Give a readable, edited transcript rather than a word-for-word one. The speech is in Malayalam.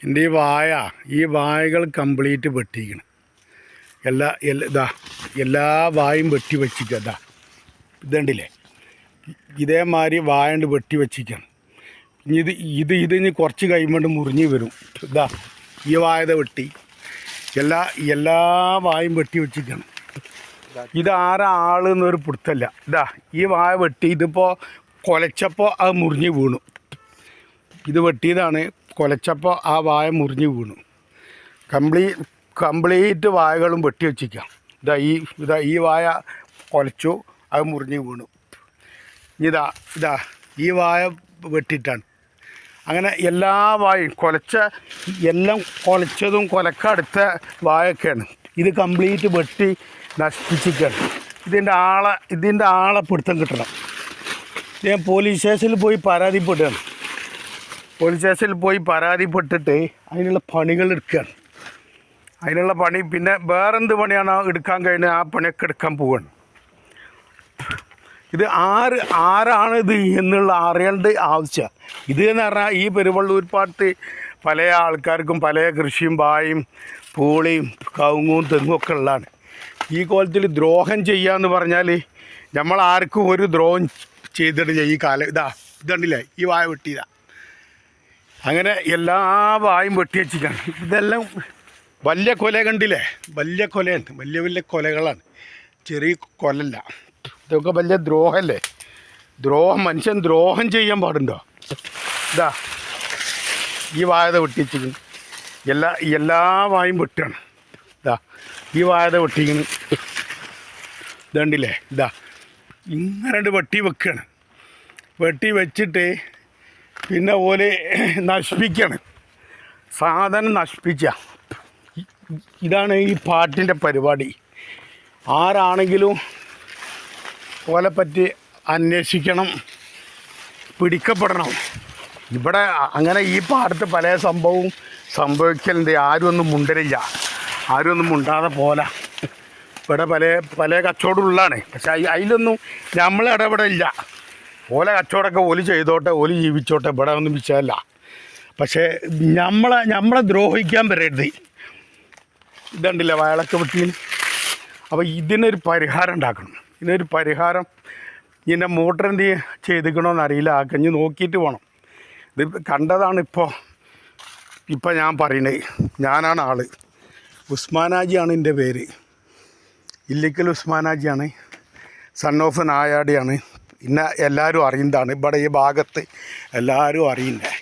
എൻ്റെ ഈ വാഴകൾ കംപ്ലീറ്റ് വെട്ടിക്കണം. എല്ലാ വായും വെട്ടി വെച്ചിക്കുക. ഇതുണ്ടില്ലേ, ഇതേമാതിരി വായണ്ട് വെട്ടി വെച്ചിരിക്കണം. ഇനി കുറച്ച് കഴിയുമ്പോൾ മുറിഞ്ഞ് വരും. ഈ വാഴ വെട്ടി എല്ലാ വായും വെട്ടി വെച്ചിരിക്കണം. ഇതാരാളെന്നൊരു പിടുത്തല്ല. ഈ വാഴ വെട്ടി ഇതിപ്പോൾ കുലച്ചപ്പോൾ അത് മുറിഞ്ഞ് വീണു. ഇത് വെട്ടിയതാണ്, കുലച്ചപ്പോൾ ആ വാഴ മുറിഞ്ഞ് വീണു. കംപ്ലീറ്റ് വാഴകളും വെട്ടി വെച്ചിരിക്കാം. ഈ വാഴ കുലച്ചു, അത് മുറിഞ്ഞ് വീണു. ഈ വാഴ വെട്ടിയിട്ടാണ്. അങ്ങനെ എല്ലാ വാഴയും എല്ലാം കുലച്ചതും കൊലക്കടുത്ത വാഴയൊക്കെയാണ്. ഇത് കംപ്ലീറ്റ് വെട്ടി നശിപ്പിച്ചിരിക്കുകയാണ്. ഇതിൻ്റെ ആളെ പിടുത്തം കിട്ടണം. ഞാൻ പോലീസ് സ്റ്റേഷനിൽ പോയി പരാതിപ്പെടുകയാണ്. പോലീസ് സ്റ്റേഷനിൽ പോയി പരാതിപ്പെട്ടിട്ട് അതിനുള്ള പണികൾ എടുക്കുകയാണ്. അതിനുള്ള പണി പിന്നെ വേറെന്ത് പണിയാണോ എടുക്കാൻ കഴിയുന്നത് ആ പണിയൊക്കെ എടുക്കാൻ പോവുകയാണ്. ഇത് ആരാണിത് എന്നുള്ള അറിയേണ്ട ആവശ്യമാണ്. ഇത് എന്ന് പറഞ്ഞാൽ ഈ പെരുവള്ളൂർ പാടത്ത് പല ആൾക്കാർക്കും പല കൃഷിയും വാഴയും പൂളിയും കവുങ്ങും തെങ്ങും ഒക്കെ ഉള്ളതാണ്. ഈ കോലത്തിൽ ദ്രോഹം ചെയ്യാന്ന് പറഞ്ഞാൽ നമ്മൾ ആർക്കും ഒരു ദ്രോഹം ചെയ്തിട്ടില്ല. ഈ കാലം ഇതുണ്ടല്ലേ, ഈ വാഴ വെട്ടിയതാ. അങ്ങനെ എല്ലാ വായും വെട്ടി വെച്ചിരിക്കുകയാണ്. ഇതെല്ലാം വലിയ കൊല കണ്ടില്ലേ, വലിയ കൊലയാണ്, വലിയ കൊലകളാണ്, ചെറിയ കൊലല്ല. ഇതൊക്കെ വലിയ ദ്രോഹമല്ലേ. മനുഷ്യൻ ദ്രോഹം ചെയ്യാൻ പാടുണ്ടോ? ഈ വാഴ വെട്ടിച്ചിരിക്കുന്നു. എല്ലാ വായും വെട്ടുകയാണ്. ഈ വാഴ വെട്ടിക്കുന്നു. ഇതുണ്ടില്ലേ, ഇങ്ങനെ വെട്ടി വെക്കുകയാണ്. വെട്ടി വെച്ചിട്ട് പിന്നെ ഓല് നശിപ്പിക്കുകയാണ്. സാധനം നശിപ്പിക്കുക. ഇതാണ് ഈ പാട്ടിൻ്റെ പരിപാടി. ആരാണെങ്കിലും ഓലെപ്പറ്റി അന്വേഷിക്കണം, പിടിക്കപ്പെടണം. ഇവിടെ അങ്ങനെ ഈ പാടത്ത് പല സംഭവവും സംഭവിക്കലുണ്ട്. ആരും ഒന്നും മുണ്ടാതെ പോലെ ഇവിടെ പല കച്ചവടമുള്ളതാണ്. പക്ഷെ അതിലൊന്നും നമ്മൾ ഇടപെടില്ല. ഓലെ കച്ചവടമൊക്കെ ഓല് ചെയ്തോട്ടെ, ഓല് ജീവിച്ചോട്ടെ, ഇവിടെ ഒന്നും വിഷയമല്ല. പക്ഷേ നമ്മളെ ദ്രോഹിക്കാൻ വരരുത്. ഇതുണ്ടല്ലേ വയലൊക്കെ വെട്ടി. അപ്പോൾ ഇതിനൊരു പരിഹാരം ഉണ്ടാക്കണം. ഇതിനൊരു പരിഹാരം ഇതിൻ്റെ മോട്ടർ എന്ത് ചെയ്തിക്കണമെന്ന് അറിയില്ല. ആക്കഞ്ഞ് നോക്കിയിട്ട് വേണം. ഇത് കണ്ടതാണ് ഇപ്പോൾ ഞാൻ പറയുന്നത്. ഞാനാണ് ആൾ. ഉസ്മാനാജിയാണ് എൻ്റെ പേര്. ഇല്ലിക്കൽ ഉസ്മാനാജിയാണ്. സൺ ഓഫ് നായാടിയാണ്. എല്ലാവരും അറിയുന്നതാണ്. ഇവിടെ ഈ ഭാഗത്ത് എല്ലാവരും അറിയുന്നത്.